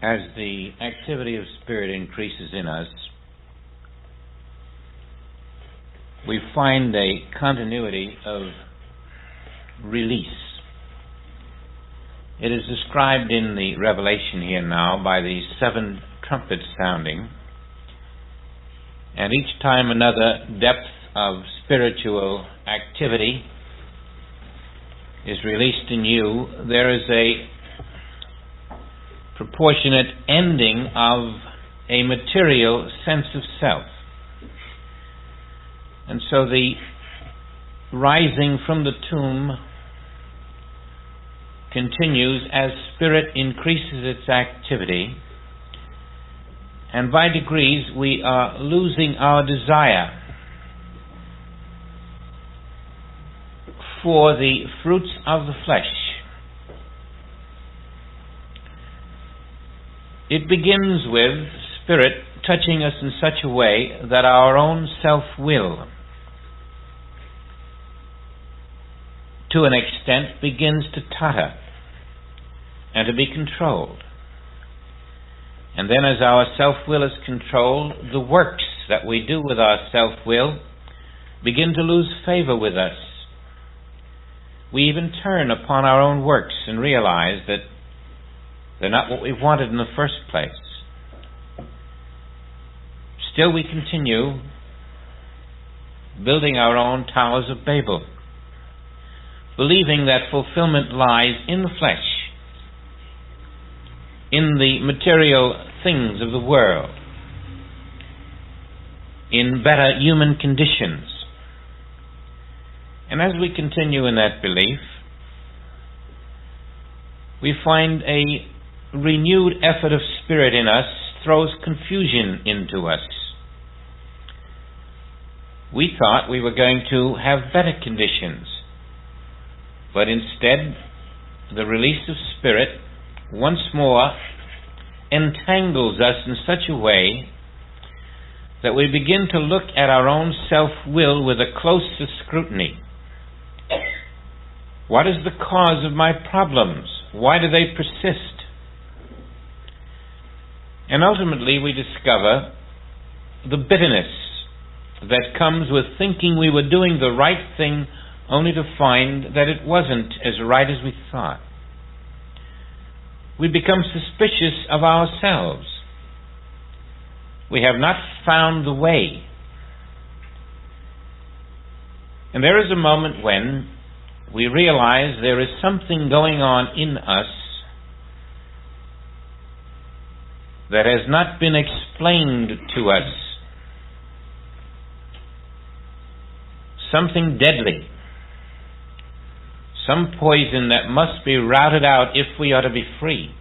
as the activity of spirit increases in us, we find a continuity of release. It is described in the Revelation here now by the 7 trumpets sounding, and each time another depth of spiritual activity is released in you, there is a proportionate ending of a material sense of self. And so the rising from the tomb continues as spirit increases its activity, and by degrees we are losing our desire for the fruits of the flesh. It begins with spirit touching us in such a way that our own self-will, to an extent, begins to totter and to be controlled. And then as our self-will is controlled, the works that we do with our self-will begin to lose favor with us. We even turn upon our own works and realize that they're not what we wanted in the first place. Still we continue building our own towers of Babel, believing that fulfillment lies in the flesh, in the material things of the world, in better human conditions. And as we continue in that belief, we find a renewed effort of spirit in us throws confusion into us. We thought we were going to have better conditions, but instead the release of spirit once more entangles us in such a way that we begin to look at our own self-will with a closer scrutiny. What is the cause of my problems? Why do they persist? And ultimately we discover the bitterness that comes with thinking we were doing the right thing only to find that it wasn't as right as we thought. We become suspicious of ourselves. We have not found the way. And there is a moment when we realize there is something going on in us that has not been explained to us. Something deadly. Some poison that must be routed out if we are to be free.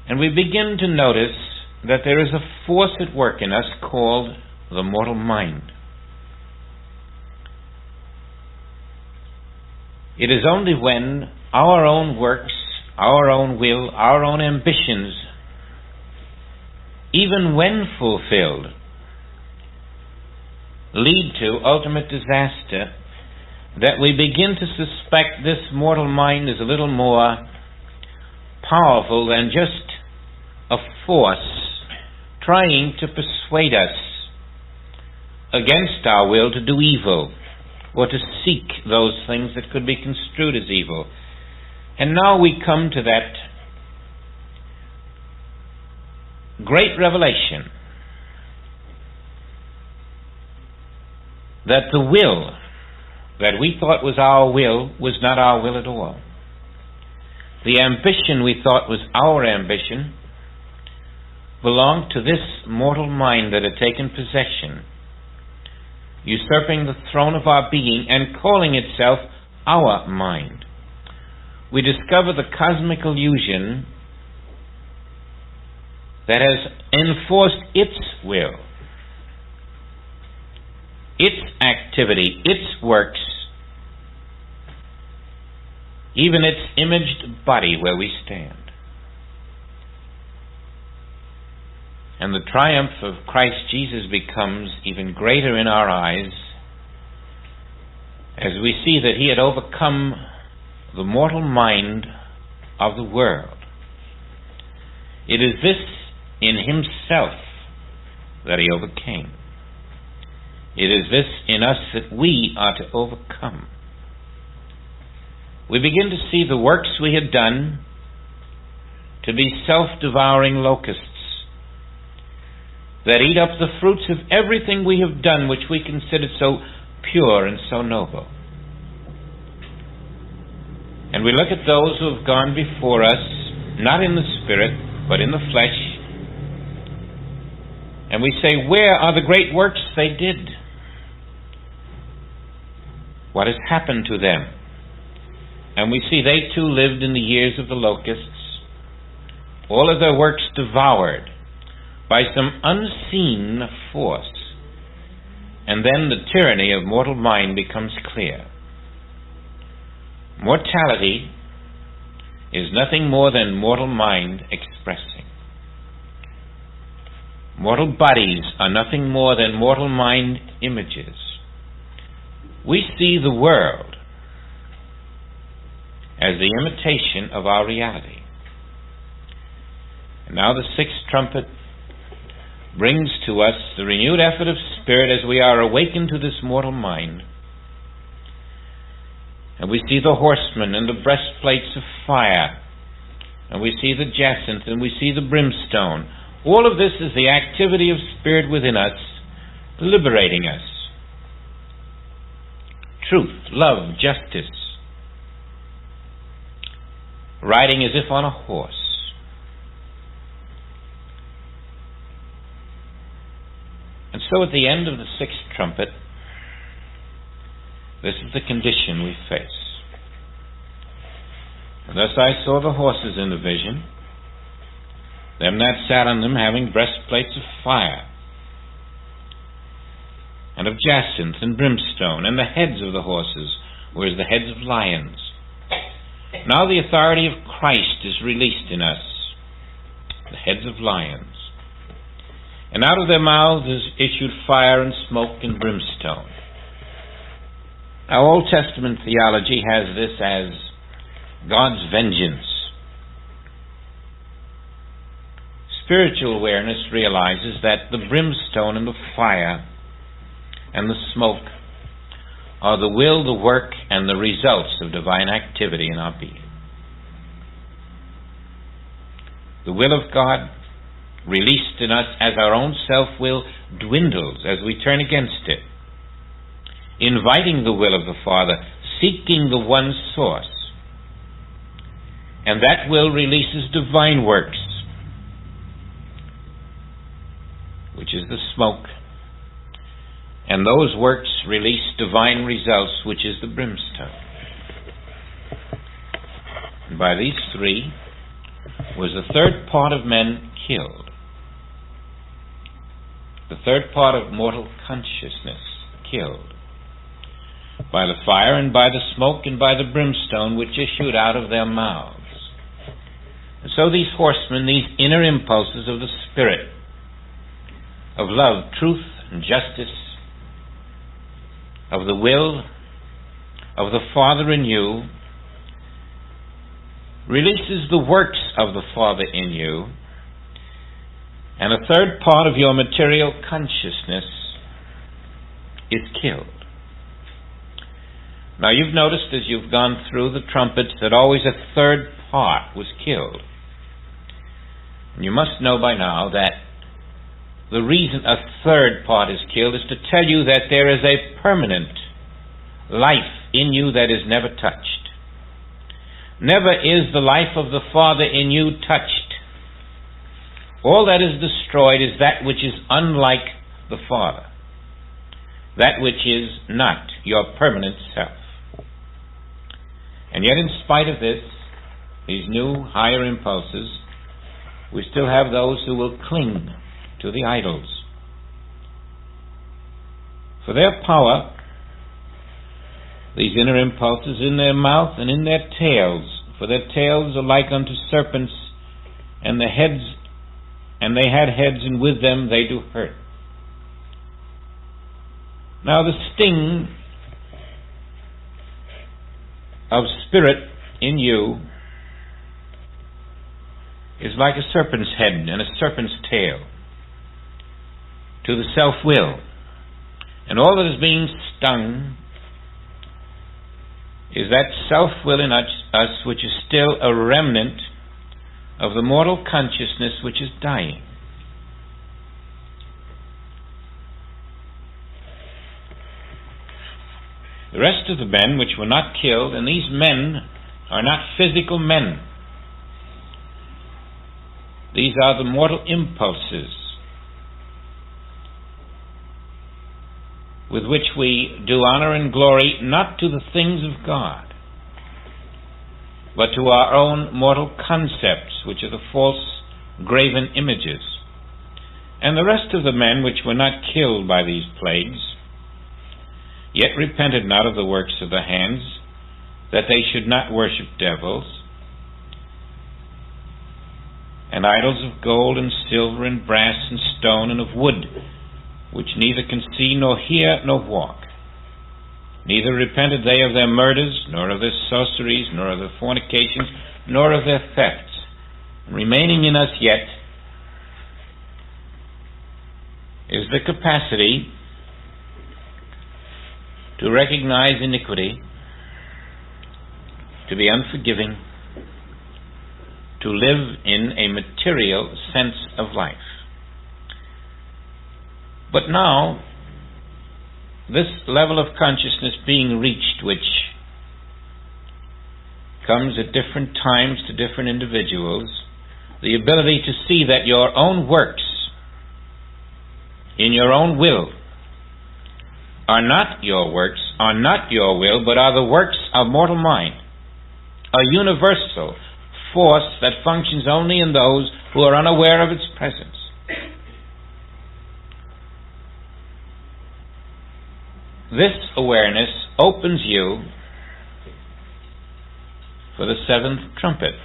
And we begin to notice that there is a force at work in us called the mortal mind. It is only when our own works, our own will, our own ambitions, even when fulfilled, lead to ultimate disaster, that we begin to suspect this mortal mind is a little more powerful than just a force trying to persuade us against our will to do evil, or to seek those things that could be construed as evil. And now we come to that great revelation that the will that we thought was our will was not our will at all. The ambition we thought was our ambition belonged to this mortal mind that had taken possession, usurping the throne of our being and calling itself our mind. We discover the cosmic illusion that has enforced its will, its activity, its works, even its imaged body where we stand. And the triumph of Christ Jesus becomes even greater in our eyes as we see that he had overcome the mortal mind of the world. It is this in himself that he overcame. It is this in us that we are to overcome. We begin to see the works we had done to be self-devouring locusts that eat up the fruits of everything we have done which we considered so pure and so noble. And we look at those who have gone before us, not in the spirit, but in the flesh, and we say, where are the great works they did? What has happened to them? And we see they too lived in the years of the locusts, all of their works devoured by some unseen force. And then the tyranny of mortal mind becomes clear. Mortality is nothing more than mortal mind expressing. Mortal bodies are nothing more than mortal mind images. We see the world as the imitation of our reality. And now the sixth trumpet brings to us the renewed effort of spirit as we are awakened to this mortal mind. And we see the horsemen and the breastplates of fire, and we see the jacinth, and we see the brimstone. All of this is the activity of spirit within us, liberating us. Truth, love, justice, riding as if on a horse. And so at the end of the sixth trumpet, this is the condition we face. And thus I saw the horses in the vision, them that sat on them having breastplates of fire, and of jacinth and brimstone, and the heads of the horses were as the heads of lions. Now the authority of Christ is released in us, the heads of lions. And out of their mouths is issued fire and smoke and brimstone. Our Old Testament theology has this as God's vengeance. Spiritual awareness realizes that the brimstone and the fire and the smoke are the will, the work, and the results of divine activity in our being. The will of God, released in us as our own self-will dwindles as we turn against it, inviting the will of the Father, seeking the one source. And that will releases divine works, which is the smoke. And those works release divine results, which is the brimstone. And by these three was the third part of men killed. The third part of mortal consciousness killed. By the fire and by the smoke and by the brimstone which issued out of their mouths. And so these horsemen, these inner impulses of the Spirit, of love, truth, and justice, of the will of the Father in you, releases the works of the Father in you, and a third part of your material consciousness is killed. Now you've noticed as you've gone through the trumpets that always a third part was killed. And you must know by now that the reason a third part is killed is to tell you that there is a permanent life in you that is never touched. Never is the life of the Father in you touched. All that is destroyed is that which is unlike the Father, that which is not your permanent self. And yet in spite of this, these new higher impulses, we still have those who will cling to the idols. For their power, these inner impulses in their mouth and in their tails, for their tails are like unto serpents, and the heads, and they had heads, and with them they do hurt. Now the sting of spirit in you is like a serpent's head and a serpent's tail to the self-will. And all that is being stung is that self-will in us which is still a remnant of the mortal consciousness which is dying. The rest of the men which were not killed, and these men are not physical men. These are the mortal impulses with which we do honor and glory not to the things of God, but to our own mortal concepts, which are the false graven images. And the rest of the men which were not killed by these plagues, yet repented not of the works of the hands, that they should not worship devils, and idols of gold and silver and brass and stone and of wood, which neither can see nor hear nor walk. Neither repented they of their murders, nor of their sorceries, nor of their fornications, nor of their thefts. And remaining in us yet is the capacity to recognize iniquity, to be unforgiving, to live in a material sense of life. But now, this level of consciousness being reached, which comes at different times to different individuals, the ability to see that your own works in your own will are not your works, are not your will, but are the works of mortal mind, a universal force that functions only in those who are unaware of its presence. This awareness opens you for the seventh trumpet.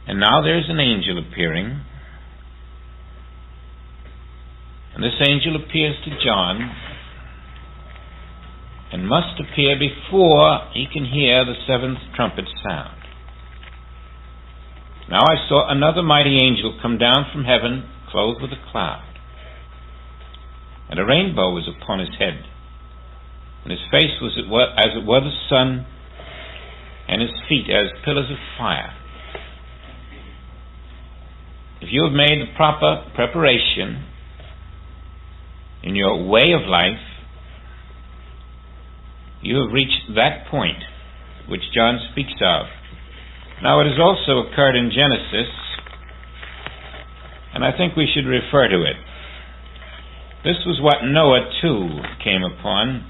And now there's an angel appearing. And this angel appears to John and must appear before he can hear the seventh trumpet sound. Now I saw another mighty angel come down from heaven, clothed with a cloud. And a rainbow was upon his head, and his face was as it were the sun, and his feet as pillars of fire. If you have made the proper preparation in your way of life, you have reached that point which John speaks of. Now it has also occurred in Genesis, and I think we should refer to it. This was what Noah too came upon.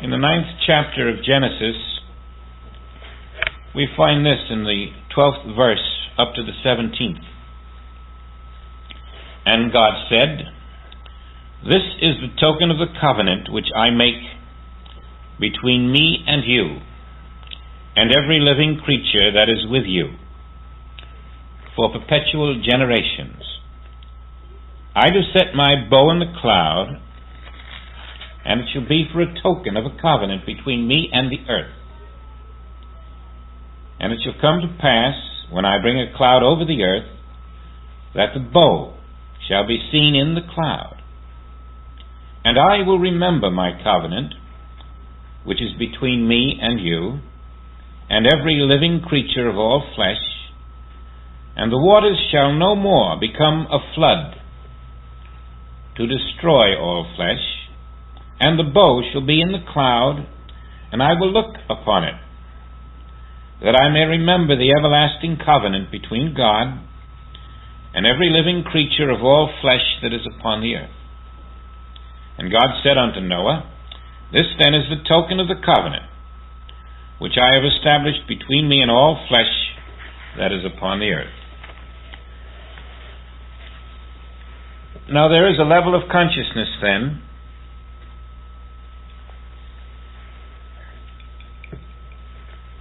In the 9th chapter of Genesis, we find this in the 12th verse up to the 17th. And God said, "This is the token of the covenant which I make between me and you, and every living creature that is with you, for perpetual generations. I do set my bow in the cloud, and it shall be for a token of a covenant between me and the earth. And it shall come to pass, when I bring a cloud over the earth, that the bow shall be seen in the cloud. And I will remember my covenant, which is between me and you, and every living creature of all flesh, and the waters shall no more become a flood to destroy all flesh, and the bow shall be in the cloud, and I will look upon it, that I may remember the everlasting covenant between God and every living creature of all flesh that is upon the earth." And God said unto Noah, "This then is the token of the covenant, which I have established between me and all flesh that is upon the earth." Now there is a level of consciousness then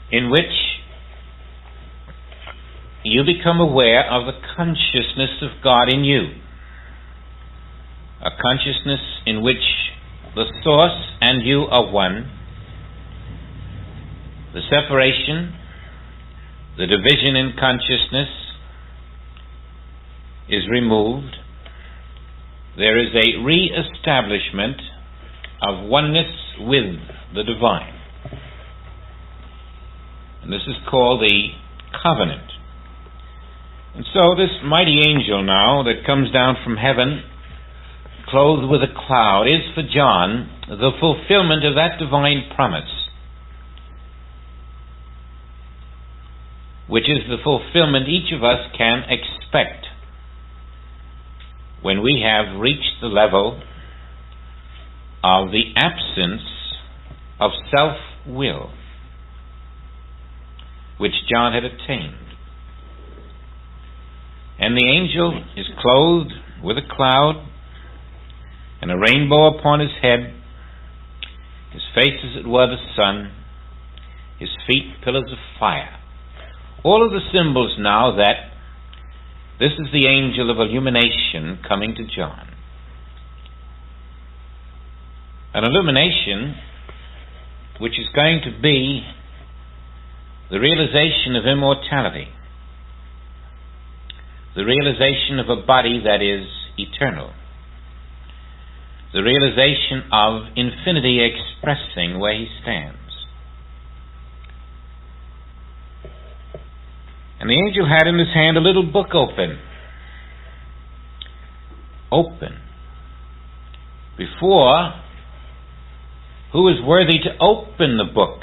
in which you become aware of the consciousness of God in you. A consciousness in which the source and you are one, the separation, the division in consciousness is removed. There is a re-establishment of oneness with the divine. And this is called the covenant. And so this mighty angel now that comes down from heaven, clothed with a cloud, is for John the fulfillment of that divine promise, which is the fulfillment each of us can expect when we have reached the level of the absence of self-will, which John had attained. And the angel is clothed with a cloud and a rainbow upon his head. His face as it were the sun, his feet pillars of fire. All of the symbols now that this is the angel of illumination coming to John. An illumination which is going to be the realization of immortality, the realization of a body that is eternal, the realization of infinity expressing where he stands. And the angel had in his hand a little book open. Open. Before, who is worthy to open the book?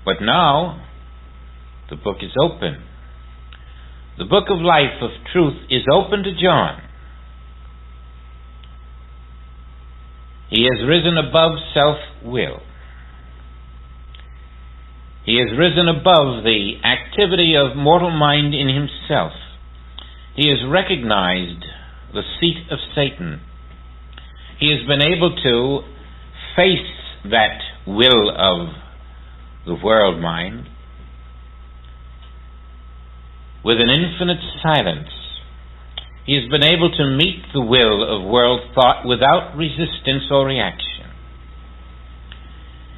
But now, the book is open. The book of life, of truth, is open to John. He has risen above self-will. He has risen above the activity of mortal mind in himself. He has recognized the seat of Satan. He has been able to face that will of the world mind with an infinite silence. He has been able to meet the will of world thought without resistance or reaction.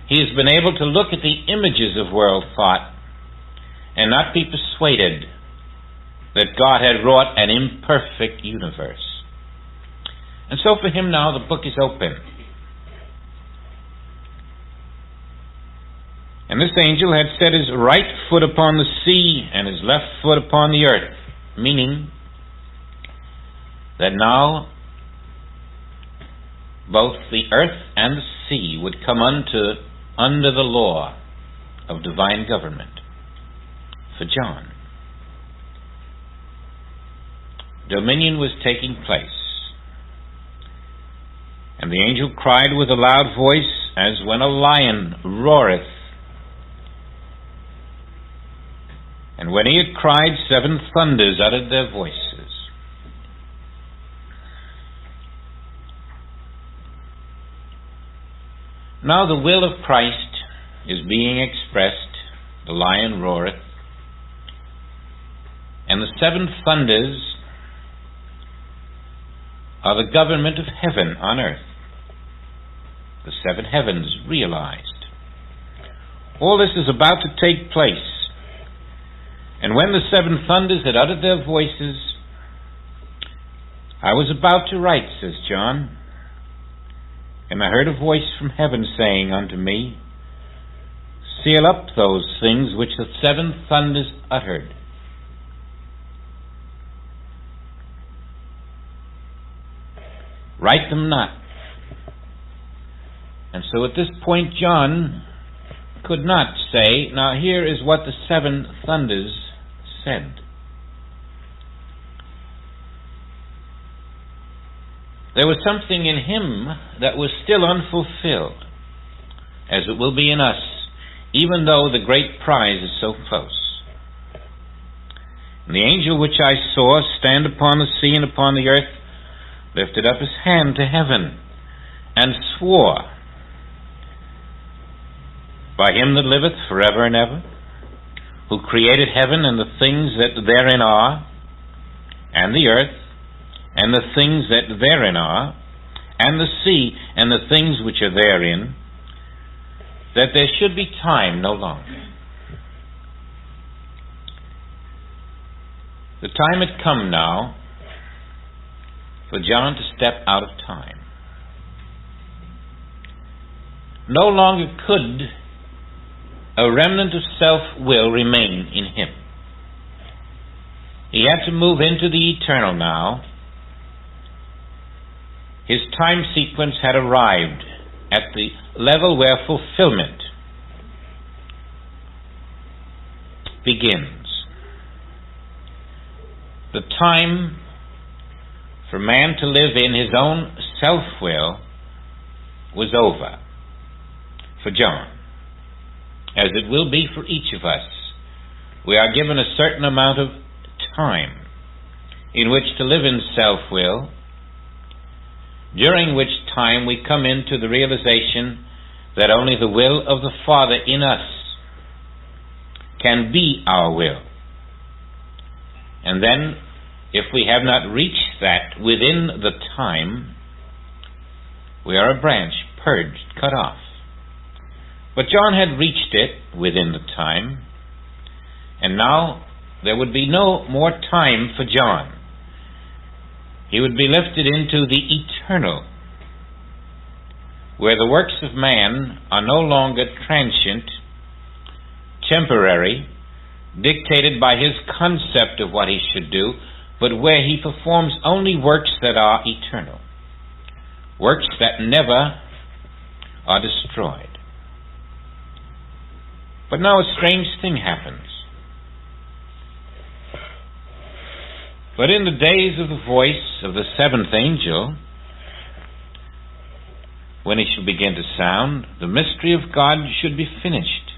He has been able to look at the images of world thought and not be persuaded that God had wrought an imperfect universe. And so for him now the book is open. And this angel had set his right foot upon the sea and his left foot upon the earth, meaning that now both the earth and the sea would come under the law of divine government for John. Dominion was taking place. And the angel cried with a loud voice, as when a lion roareth. And when he had cried, 7 thunders uttered their voices. Now the will of Christ is being expressed. The lion roareth. And the 7 thunders are the government of heaven on earth. The 7 heavens realized. All this is about to take place. And when the 7 thunders had uttered their voices, I was about to write, says John, and I heard a voice from heaven saying unto me, seal up those things which the 7 thunders uttered. Write them not. And so at this point John could not say, now here is what the 7 thunders said. There was something in him that was still unfulfilled, as it will be in us, even though the great prize is so close. And the angel which I saw stand upon the sea and upon the earth lifted up his hand to heaven and swore by him that liveth forever and ever, who created heaven and the things that therein are, and the earth and the things that therein are, and the sea, and the things which are therein, that there should be time no longer. The time had come now for John to step out of time. No longer could a remnant of self-will remain in him. He had to move into the eternal now. His time sequence had arrived at the level where fulfillment begins. The time for man to live in his own self-will was over for John, as it will be for each of us. We are given a certain amount of time in which to live in self-will, during which time we come into the realization that only the will of the Father in us can be our will. And then, if we have not reached that within the time, we are a branch, purged, cut off. But John had reached it within the time, and now there would be no more time for John. He would be lifted into the eternal, where the works of man are no longer transient, temporary, dictated by his concept of what he should do, but where he performs only works that are eternal, works that never are destroyed. But now a strange thing happens. But in the days of the voice of the seventh angel, when he shall begin to sound, the mystery of God should be finished,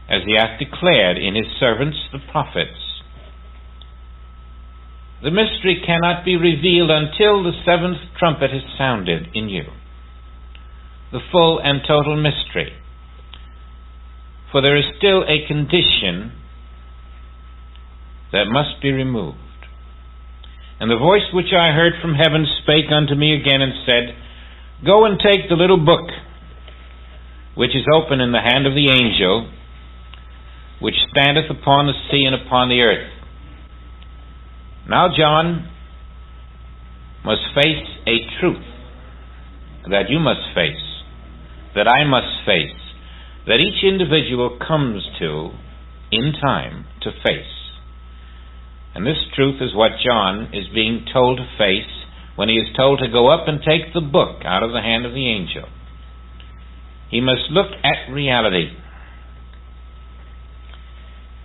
as he hath declared in his servants the prophets. The mystery cannot be revealed until the seventh trumpet has sounded in you, the full and total mystery. For there is still a condition that must be removed. And the voice which I heard from heaven spake unto me again and said, Go and take the little book which is open in the hand of the angel which standeth upon the sea and upon the earth. Now John must face a truth that you must face, that I must face, that each individual comes to in time to face. And this truth is what John is being told to face when he is told to go up and take the book out of the hand of the angel. He must look at reality.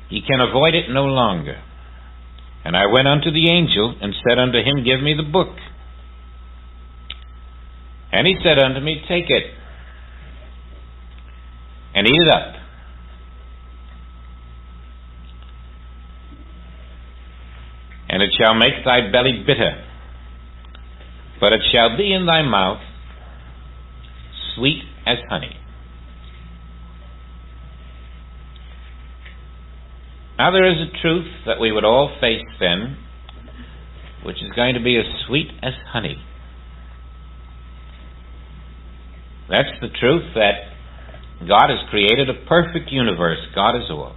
He can avoid it no longer. And I went unto the angel and said unto him, Give me the book. And he said unto me, Take it and eat it up. And it shall make thy belly bitter, but it shall be in thy mouth sweet as honey. Now there is a truth that we would all face then, which is going to be as sweet as honey. That's the truth that God has created a perfect universe. God is all.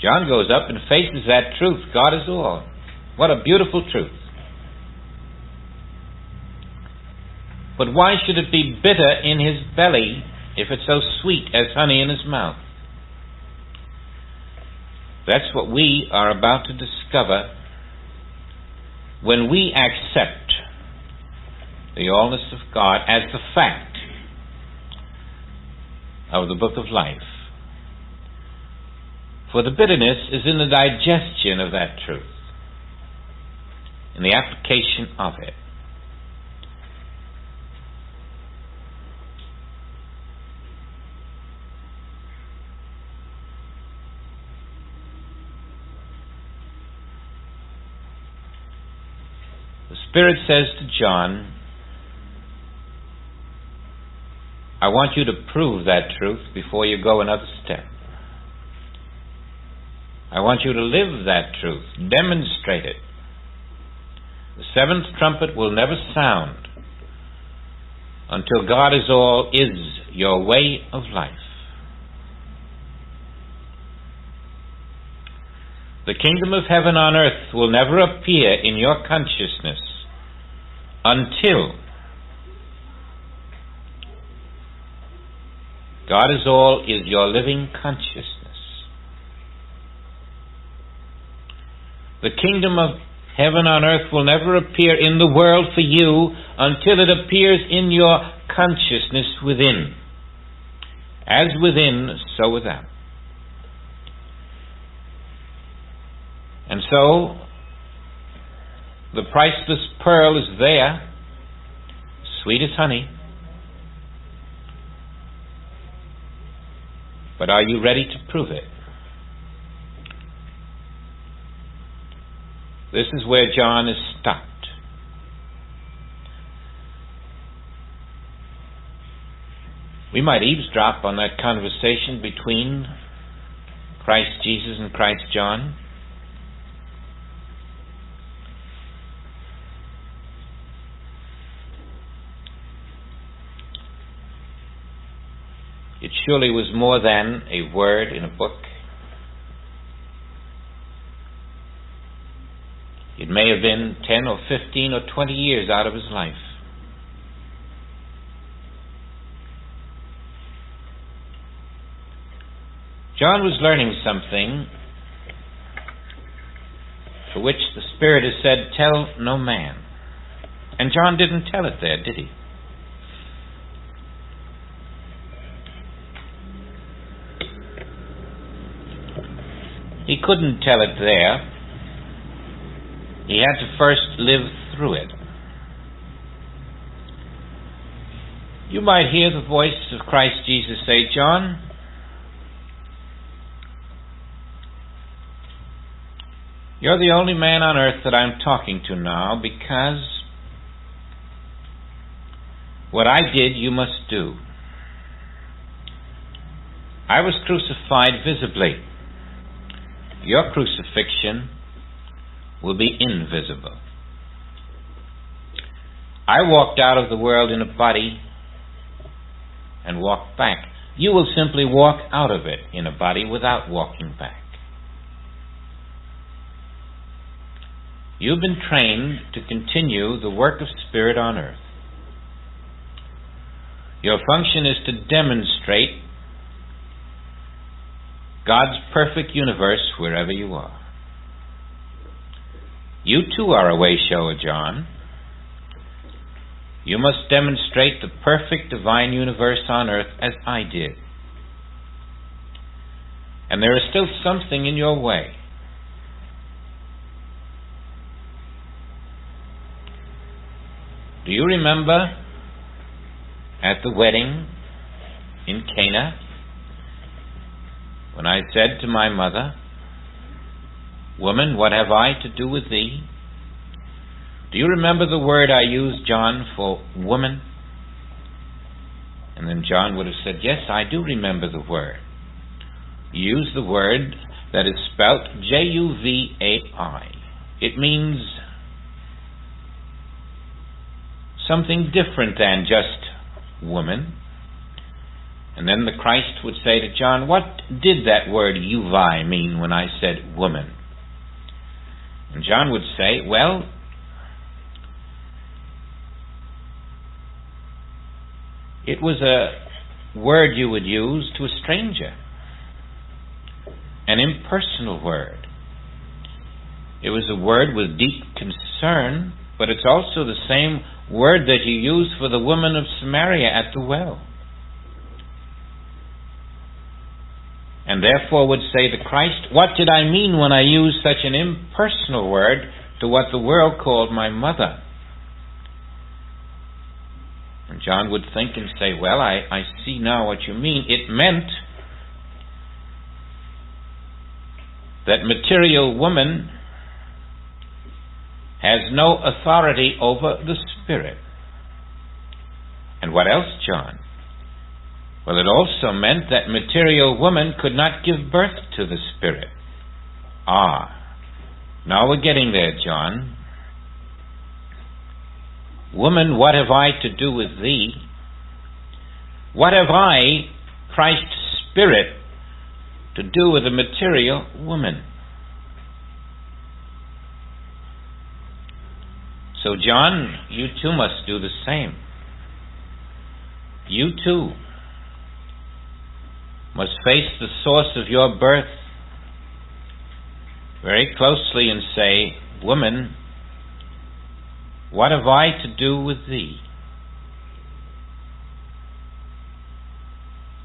John goes up and faces that truth. God is all. What a beautiful truth. But why should it be bitter in his belly if it's so sweet as honey in his mouth? That's what we are about to discover when we accept the allness of God as the fact of the book of life. For the bitterness is in the digestion of that truth, in the application of it. The Spirit says to John, I want you to prove that truth before you go another step. I want you to live that truth, demonstrate it. The seventh trumpet will never sound until God is all is your way of life. The kingdom of heaven on earth will never appear in your consciousness until God is all is your living consciousness. The kingdom of heaven on earth will never appear in the world for you until it appears in your consciousness within. As within, so without. And so, the priceless pearl is there, sweet as honey. But are you ready to prove it? This is where John is stopped. We might eavesdrop on that conversation between Christ Jesus and Christ John. It surely was more than a word in a book. It may have been 10 or 15 or 20 years out of his life. John was learning something for which the Spirit has said, tell no man. And John didn't tell it there, did he? He couldn't tell it there. He had to first live through it. You might hear the voice of Christ Jesus say, John, you're the only man on earth that I'm talking to now, because what I did you must do. I was crucified visibly. Your crucifixion will be invisible. I walked out of the world in a body and walked back. You will simply walk out of it in a body without walking back. You've been trained to continue the work of Spirit on earth. Your function is to demonstrate God's perfect universe wherever you are. You too are a way shower, John. You must demonstrate the perfect divine universe on earth as I did. And there is still something in your way. Do you remember at the wedding in Cana, when I said to my mother, woman, what have I to do with thee? Do you remember the word I used, John, for woman? And then John would have said, yes, I do remember the word. You use the word that is spelt Juvai. It means something different than just woman. And then the Christ would say to John, what did that word Juvai mean when I said woman? And John would say, well, it was a word you would use to a stranger, an impersonal word. It was a word with deep concern, but it's also the same word that you use for the woman of Samaria at the well. And therefore would say to Christ, what did I mean when I used such an impersonal word to what the world called my mother? And John would think and say, well, I see now what you mean. It meant that material woman has no authority over the Spirit. And what else, John? Well, it also meant that material woman could not give birth to the Spirit. Now we're getting there, John. Woman, what have I to do with thee? What have I, Christ's Spirit, to do with a material woman? So, John, you too must do the same. You too must face the source of your birth very closely and say, woman, what have I to do with thee?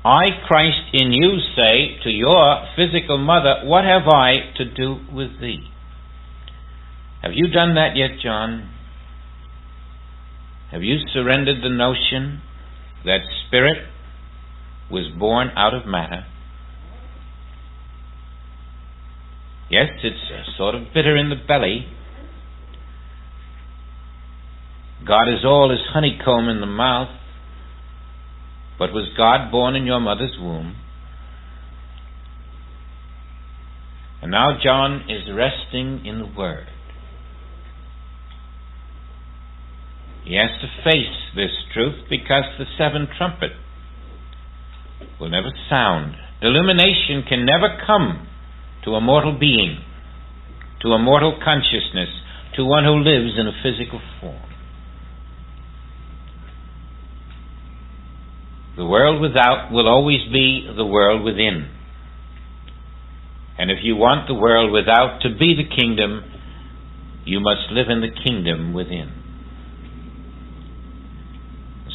I, Christ in you, say to your physical mother, what have I to do with thee? Have you done that yet, John? Have you surrendered the notion that spirit was born out of matter? Yes, it's sort of bitter in the belly. God is all as honeycomb in the mouth. But was God born in your mother's womb? And now John is resting in the Word. He has to face this truth because the seventh trumpet will never sound. Illumination can never come to a mortal being, to a mortal consciousness, to one who lives in a physical form. The world without will always be the world within. And if you want the world without to be the kingdom, you must live in the kingdom within.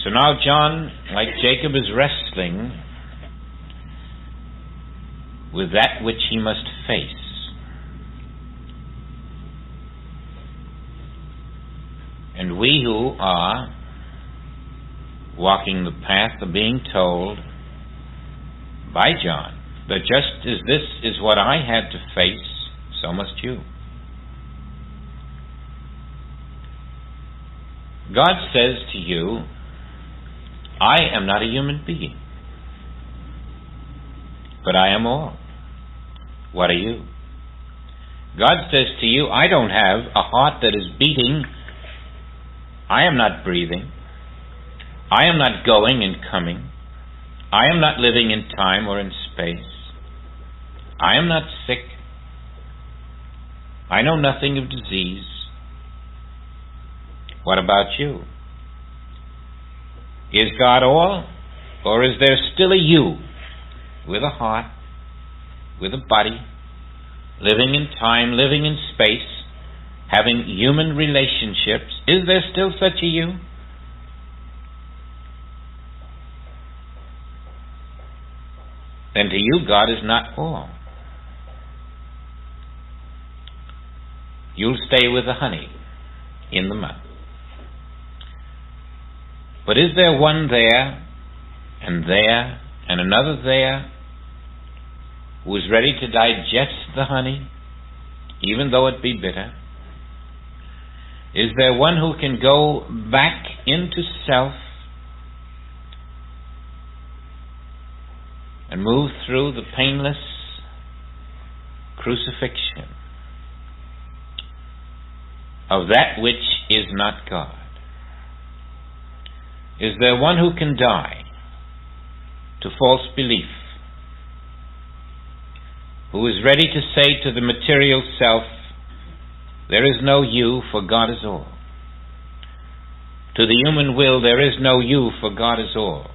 So now John, like Jacob, is wrestling with that which he must face. And we who are walking the path are being told by John that just as this is what I had to face, so must you. God says to you, I am not a human being, but I am all. What are you? God says to you, I don't have a heart that is beating. I am not breathing. I am not going and coming. I am not living in time or in space. I am not sick. I know nothing of disease. What about you? Is God all, or is there still a you with a heart, with a body, living in time, living in space, having human relationships? Is there still such a you? Then to you, God is not all. You'll stay with the honey in the mouth. But is there one there, and another there, who is ready to digest the honey, even though it be bitter? Is there one who can go back into self and move through the painless crucifixion of that which is not God? Is there one who can die to false belief, who is ready to say to the material self, there is no you, for God is all? To the human will, there is no you, for God is all.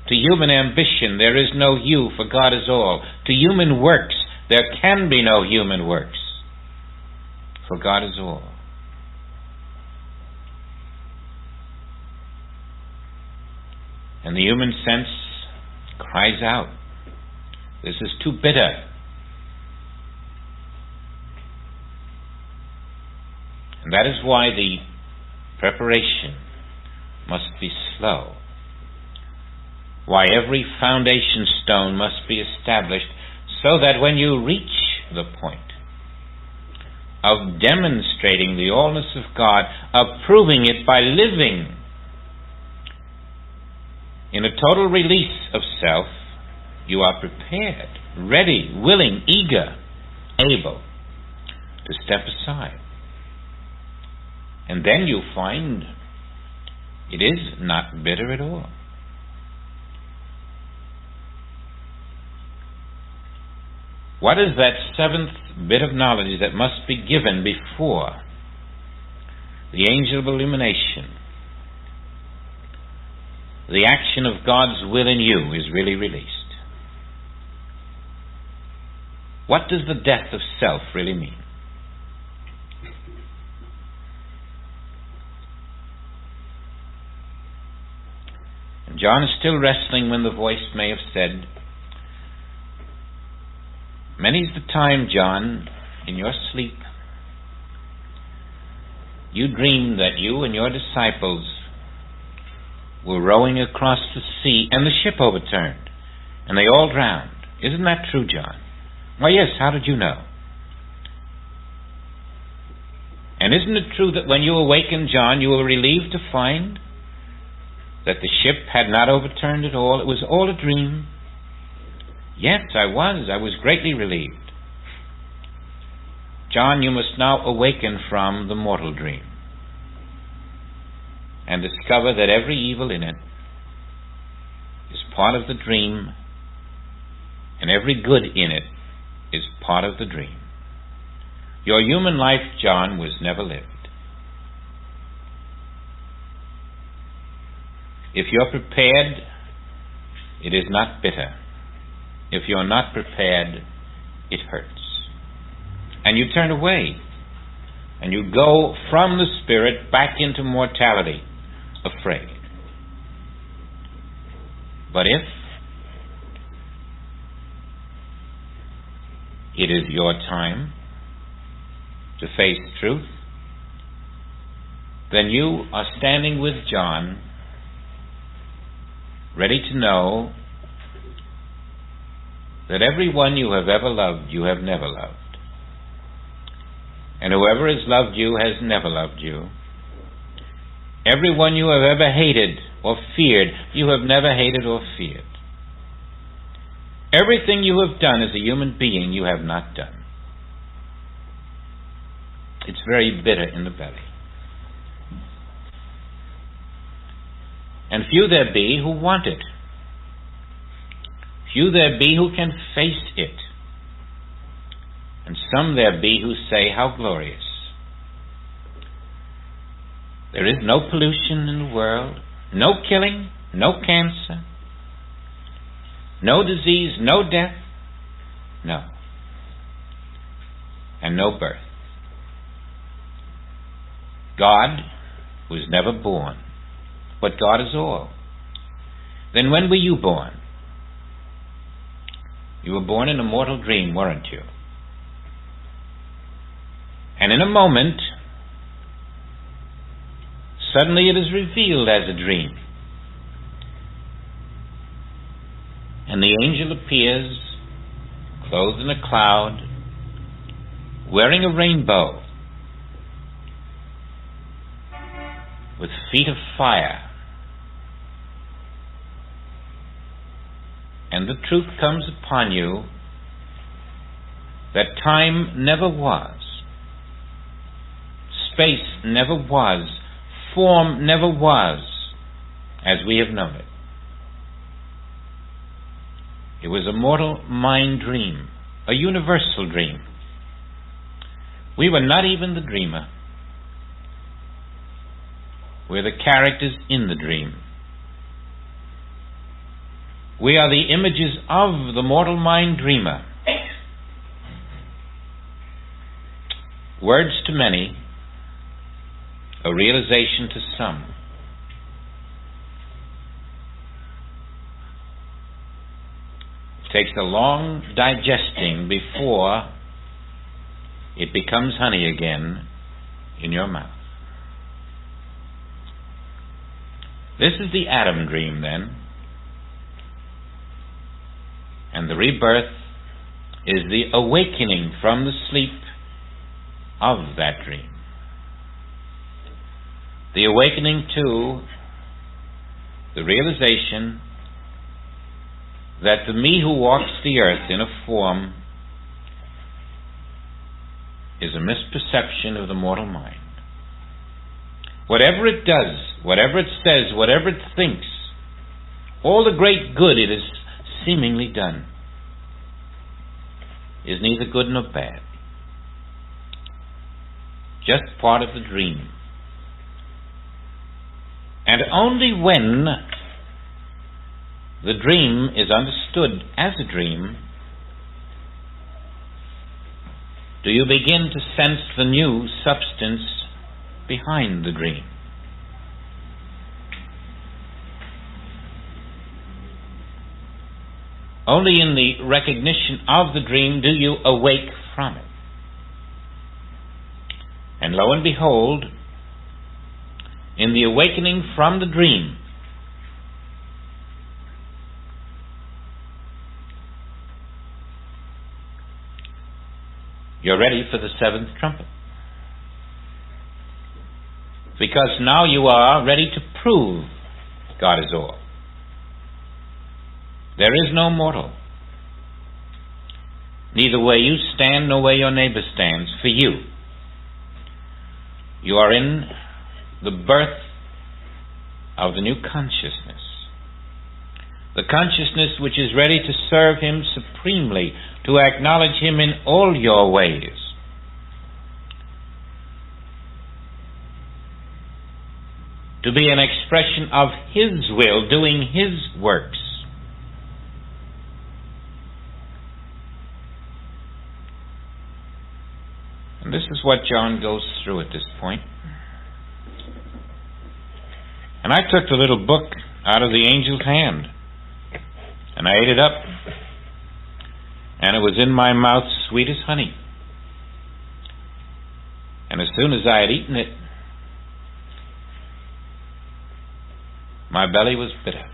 To human ambition, there is no you, for God is all. To human works, there can be no human works, for God is all. And the human sense cries out, this is too bitter. And that is why the preparation must be slow. Why every foundation stone must be established, so that when you reach the point of demonstrating the allness of God, of proving it by living in a total release of self, you are prepared, ready, willing, eager, able to step aside. And then you find It is not bitter at all. What is that seventh bit of knowledge that must be given before the angel of illumination, the action of God's will in you, is really released? What does the death of self really mean? And John is still wrestling when the voice may have said, "Many's the time, John, in your sleep, you dreamed that you and your disciples were rowing across the sea and the ship overturned and they all drowned. Isn't that true, John?" "Why, yes, how did you know?" "And isn't it true that when you awakened, John, you were relieved to find that the ship had not overturned at all? It was all a dream." "Yes, I was greatly relieved." "John, you must now awaken from the mortal dream and discover that every evil in it is part of the dream, and every good in it is part of the dream. Your human life, John, was never lived. If you're prepared, it is not bitter. If you're not prepared, it hurts. And you turn away, and you go from the spirit back into mortality, afraid. But if it is your time to face truth, then you are standing with John, ready to know that everyone you have ever loved, you have never loved. And whoever has loved you has never loved you. Everyone you have ever hated or feared, you have never hated or feared. Everything you have done as a human being, you have not done. It's very bitter in the belly. And few there be who want it. Few there be who can face it. And some there be who say, "How glorious." There is no pollution in the world, no killing, no cancer, no disease, no death, no. And no birth. God was never born, but God is all. Then when were you born? You were born in a mortal dream, weren't you? And in a moment, suddenly it is revealed as a dream. And the angel appears, clothed in a cloud, wearing a rainbow, with feet of fire. And the truth comes upon you that time never was, space never was, form never was as we have known it. It was a mortal mind dream, a universal dream. We were not even the dreamer. We're the characters in the dream. We are the images of the mortal mind dreamer. Words to many, a realization to some. It takes a long digesting before it becomes honey again in your mouth. This is the Adam dream then. And the rebirth is the awakening from the sleep of that dream. The awakening to the realization that the me who walks the earth in a form is a misperception of the mortal mind. Whatever it does whatever it says, whatever it thinks, all the great good it has seemingly done, is neither good nor bad. Just part of the dream. And only when the dream is understood as a dream do you begin to sense the new substance behind the dream. Only in the recognition of the dream do you awake from it. And lo and behold, in the awakening from the dream, you're ready for the seventh trumpet. Because now you are ready to prove God is all. There is no mortal, neither where you stand nor where your neighbor stands, for you. You are in the birth of the new consciousness. The consciousness which is ready to serve Him supremely, to acknowledge Him in all your ways. To be an expression of His will, doing His works. And this is what John goes through at this point. And I took the little book out of the angel's hand, and I ate it up, and it was in my mouth sweet as honey. And as soon as I had eaten it, my belly was bitter.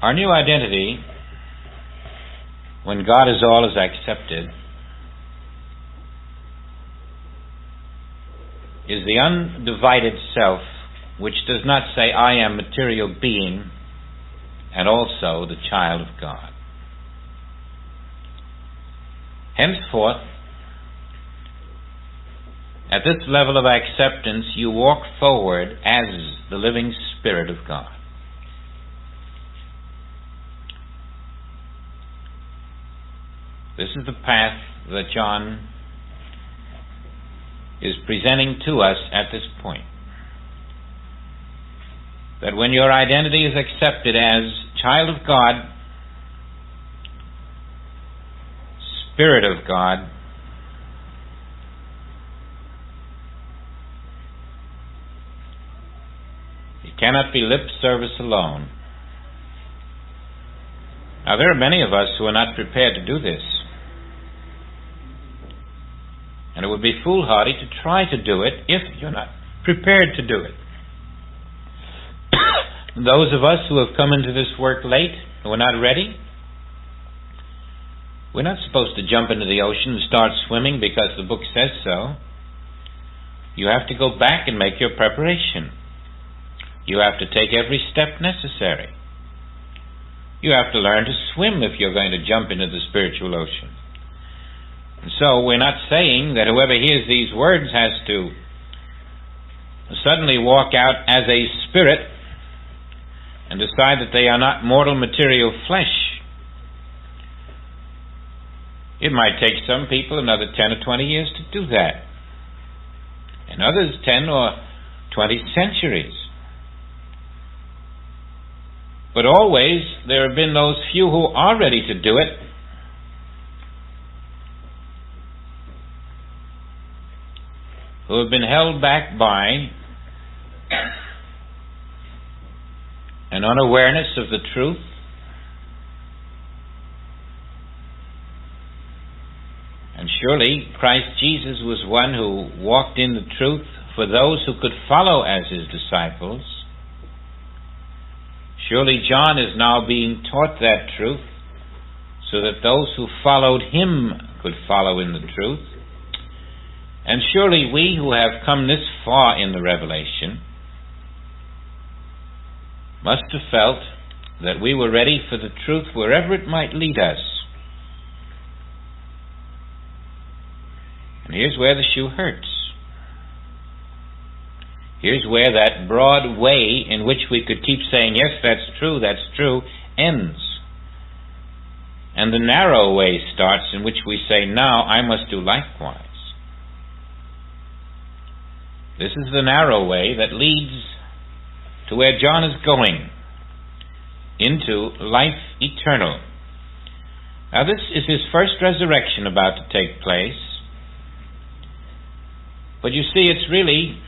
Our new identity, when God is all, is accepted, is the undivided self, which does not say, I am material being, and also the child of God. Henceforth, at this level of acceptance, you walk forward as the living Spirit of God. This is the path that John is presenting to us at this point. That when your identity is accepted as child of God, Spirit of God, it cannot be lip service alone. Now, there are many of us who are not prepared to do this. And it would be foolhardy to try to do it if you're not prepared to do it. Those of us who have come into this work late, who are not ready, we're not supposed to jump into the ocean and start swimming because the book says so. You have to go back and make your preparation. You have to take every step necessary. You have to learn to swim if you're going to jump into the spiritual ocean. And so we're not saying that whoever hears these words has to suddenly walk out as a spirit and decide that they are not mortal material flesh. It might take some people another 10 or 20 years to do that, and others 10 or 20 centuries. But always there have been those few who are ready to do it, who have been held back by an unawareness of the truth, and surely Christ Jesus was one who walked in the truth for those who could follow as His disciples. Surely John is now being taught that truth so that those who followed him could follow in the truth. And surely we who have come this far in the revelation must have felt that we were ready for the truth wherever it might lead us. And here's where the shoe hurts. Here's where that broad way in which we could keep saying, yes, that's true, ends. And the narrow way starts in which we say, now I must do likewise. This is the narrow way that leads to where John is going, into life eternal. Now this is his first resurrection about to take place. But you see, it's really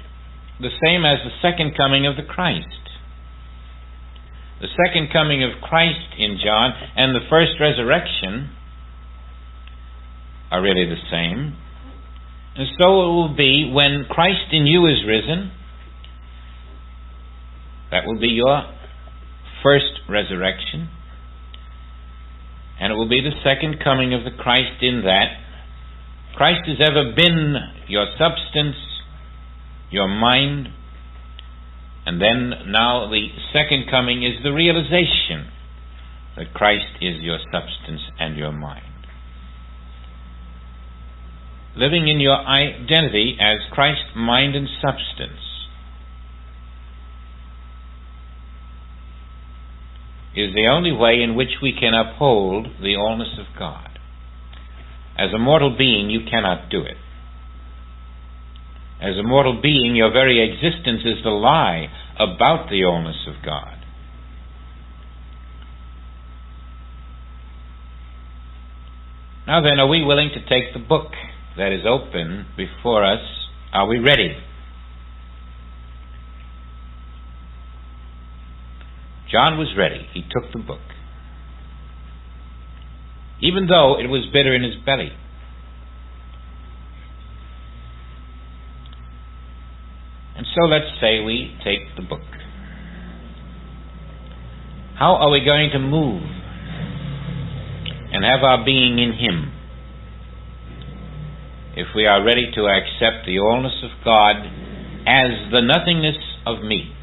the same as the second coming of the Christ. The second coming of Christ in John and the first resurrection are really the same. And so it will be when Christ in you is risen. That will be your first resurrection. And it will be the second coming of the Christ in that. Christ has ever been your substance, your mind, and then now the second coming is the realization that Christ is your substance and your mind. Living in your identity as Christ, mind and substance is the only way in which we can uphold the allness of God. As a mortal being, you cannot do it. As a mortal being, your very existence is the lie about the allness of God. Now then, are we willing to take the book that is open before us? Are we ready? John was ready. He took the book, even though it was bitter in his belly. And so let's say we take the book. How are we going to move and have our being in Him if we are ready to accept the allness of God as the nothingness of me?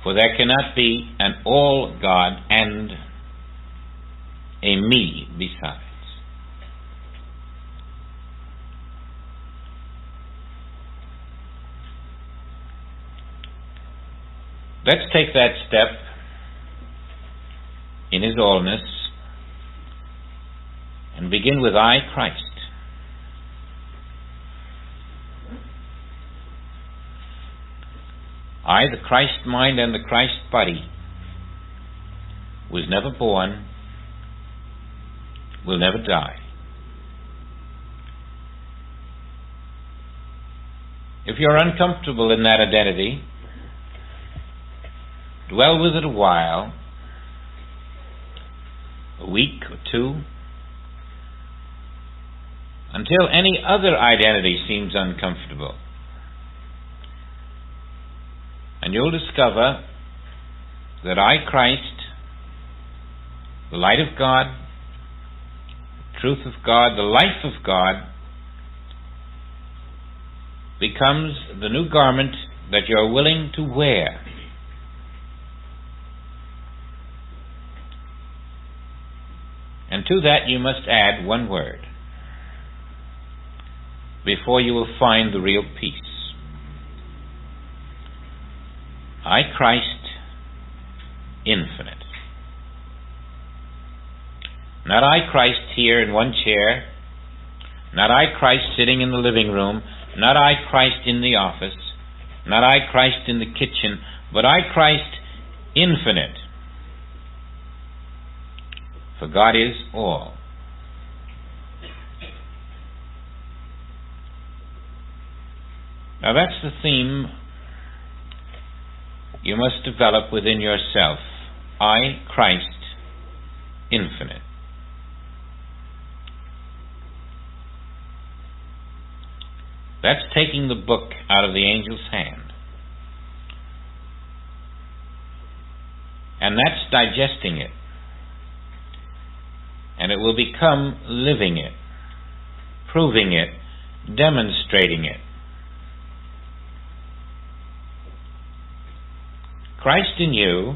For there cannot be an all God and a me besides. Let's take that step in His allness and begin with I, Christ. I, the Christ mind and the Christ body, was never born, will never die. If you're uncomfortable in that identity, dwell with it a while, a week or two, until any other identity seems uncomfortable. And you'll discover that I, Christ, the light of God, the truth of God, the life of God, becomes the new garment that you're willing to wear. And to that you must add one word before you will find the real peace. I, Christ, infinite. Not I, Christ, here in one chair. Not I, Christ, sitting in the living room. Not I, Christ, in the office. Not I, Christ, in the kitchen. But I, Christ, infinite. For God is all. Now that's the theme you must develop within yourself. I, Christ, infinite. That's taking the book out of the angel's hand. And that's digesting it. And it will become living it. proving it, demonstrating it. Christ in you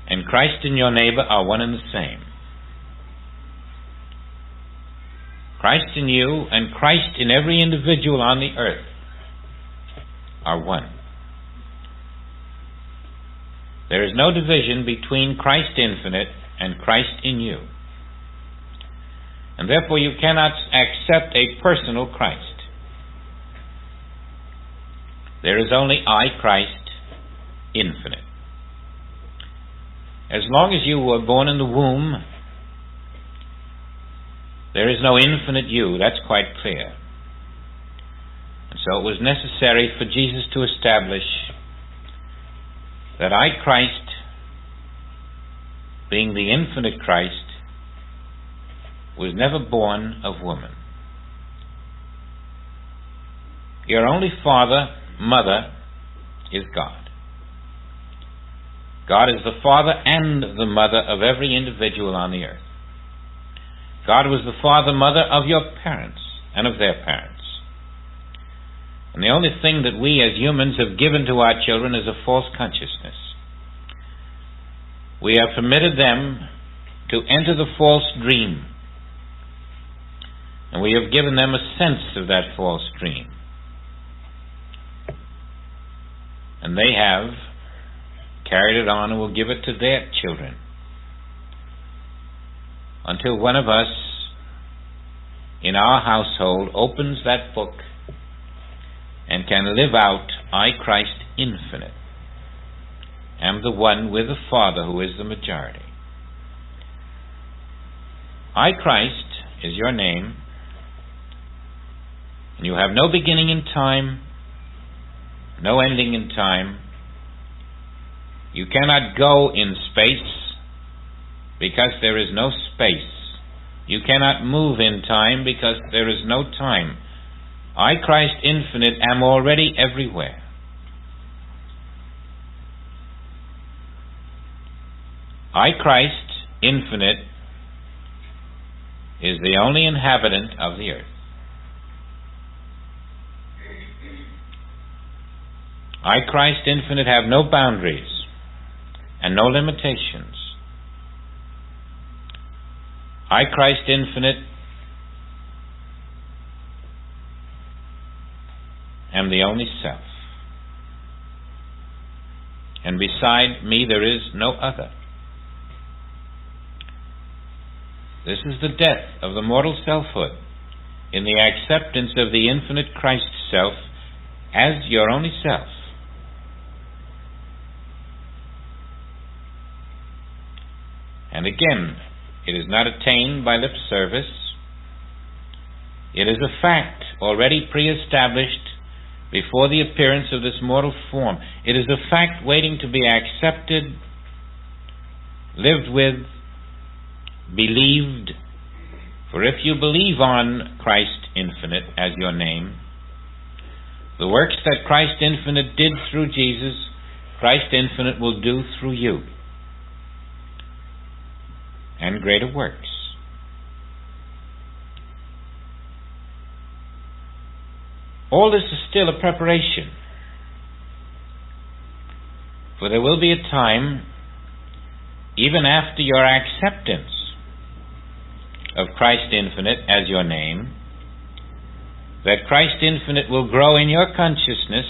and Christ in your neighbor are one and the same. Christ in you and Christ in every individual on the earth are one. There is no division between Christ infinite and Christ in you. And therefore you cannot accept a personal Christ. There is only I, Christ, infinite. As long as you were born in the womb, there is no infinite you. That's quite clear. And so it was necessary for Jesus to establish that I, Christ, being the infinite Christ, was never born of woman. Your only father, mother, is God. God is the father and the mother of every individual on the earth. God was the father, mother of your parents and of their parents. And the only thing that we as humans have given to our children is a false consciousness. We have permitted them to enter the false dream. And we have given them a sense of that false dream. And they have carried it on and will give it to their children. Until one of us in our household opens that book and can live out, I, Christ, infinite, am the one with the Father who is the majority. I, Christ, is your name, and you have no beginning in time, no ending in time. You cannot go in space because there is no space. You cannot move in time because there is no time. I, Christ infinite, am already everywhere. I, Christ infinite, is the only inhabitant of the earth. I, Christ infinite, have no boundaries and no limitations. I, Christ infinite, am the only self. And beside me there is no other. This is the death of the mortal selfhood in the acceptance of the infinite Christ self as your only self. And again, it is not attained by lip service. It is a fact already pre-established before the appearance of this mortal form. It is a fact waiting to be accepted, lived with, believed. For if you believe on Christ infinite as your name, the works that Christ infinite did through Jesus, Christ infinite will do through you. And greater works. All this is still a preparation. For there will be a time, even after your acceptance of Christ infinite as your name, that Christ infinite will grow in your consciousness,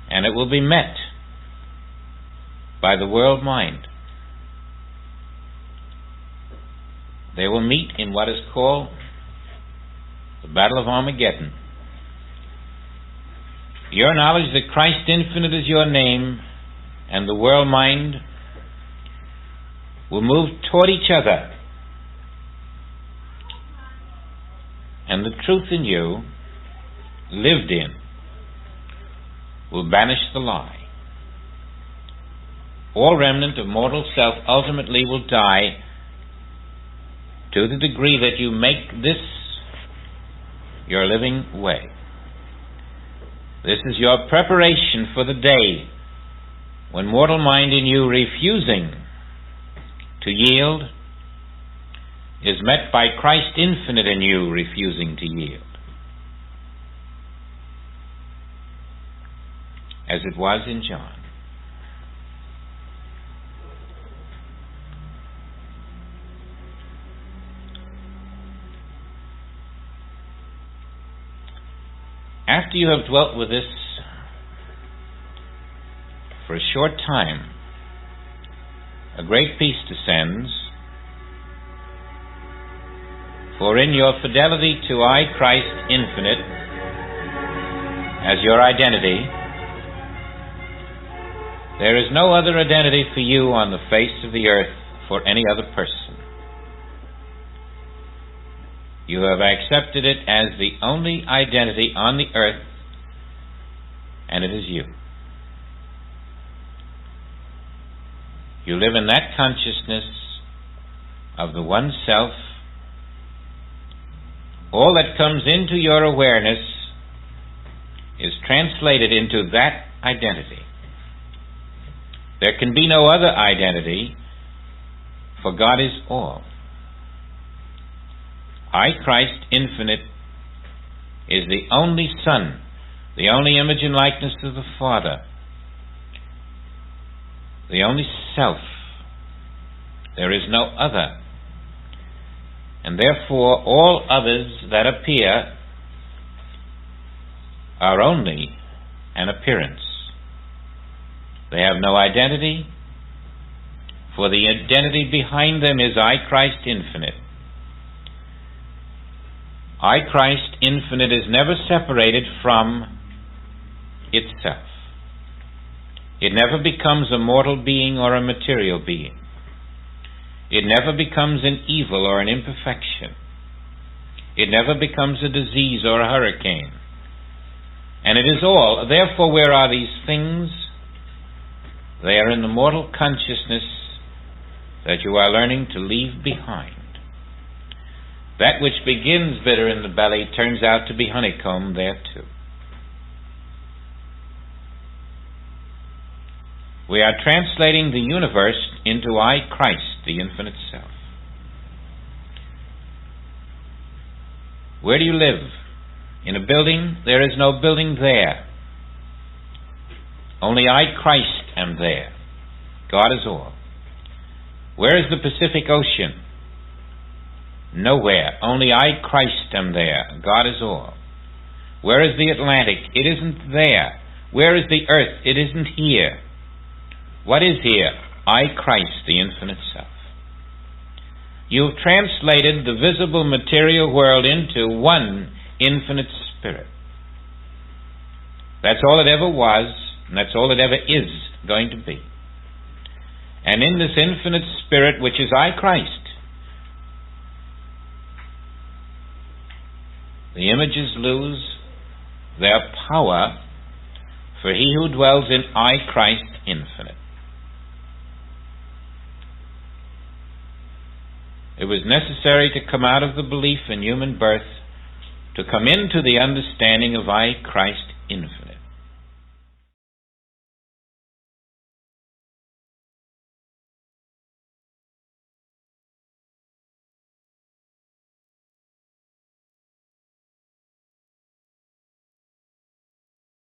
and it will be met by the world mind. They will meet in what is called the Battle of Armageddon. Your knowledge that Christ infinite is your name and the world mind will move toward each other. And the truth in you, lived in, will banish the lie. All remnant of mortal self ultimately will die to the degree that you make this your living way. This is your preparation for the day when mortal mind in you, refusing to yield, is met by Christ infinite in you refusing to yield. As it was in John. After you have dwelt with this for a short time, a great peace descends, for in your fidelity to I, Christ infinite, as your identity, there is no other identity for you on the face of the earth for any other person. You have accepted it as the only identity on the earth, and it is you. You live in that consciousness of the one self. All that comes into your awareness is translated into that identity. There can be no other identity, for God is all. I, Christ infinite, is the only Son, the only image and likeness of the Father, the only self. There is no other. And therefore all others that appear are only an appearance. They have no identity, for the identity behind them is I, Christ infinite. I, Christ infinite, is never separated from itself. It never becomes a mortal being or a material being. It never becomes an evil or an imperfection. It never becomes a disease or a hurricane. And it is all. Therefore, where are these things? They are in the mortal consciousness that you are learning to leave behind. That which begins bitter in the belly turns out to be honeycomb there too. We are translating the universe into I, Christ, the infinite self. Where do you live? In a building? There is no building there. Only I, Christ, am there. God is all. Where is the Pacific Ocean? Nowhere. Only I, Christ, am there. God is all. Where is the Atlantic? It isn't there. Where is the earth? It isn't here. What is here? I, Christ, the infinite self. You've translated the visible material world into one infinite spirit. That's all it ever was, and that's all it ever is going to be. And in this infinite spirit, which is I, Christ, the images lose their power, for he who dwells in I, Christ infinite. It was necessary to come out of the belief in human birth to come into the understanding of I, Christ infinite.